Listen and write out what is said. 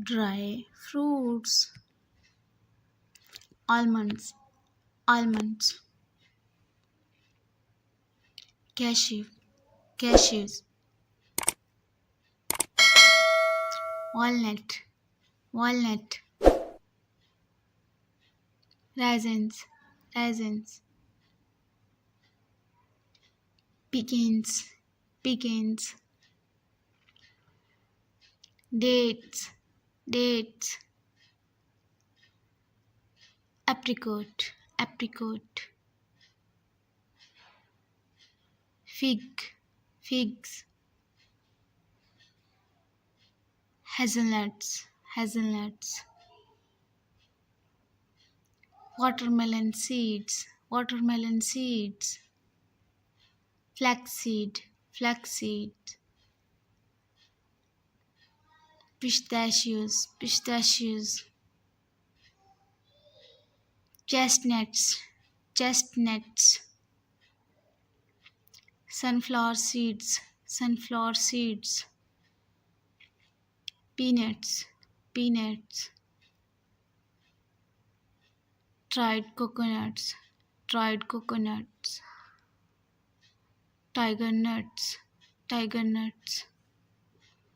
dry fruits, almonds, almonds, cashew, cashews, walnut, walnut, raisins, raisins, pecans, pecans, dates, dates, apricot, apricot, fig, figs, hazelnuts, hazelnuts, watermelon seeds, watermelon seeds, flaxseed, flaxseed, pistachios, pistachios, chestnuts, chestnuts, sunflower seeds, sunflower seeds, peanuts, peanuts, dried coconuts, dried coconuts, tiger nuts, tiger nuts,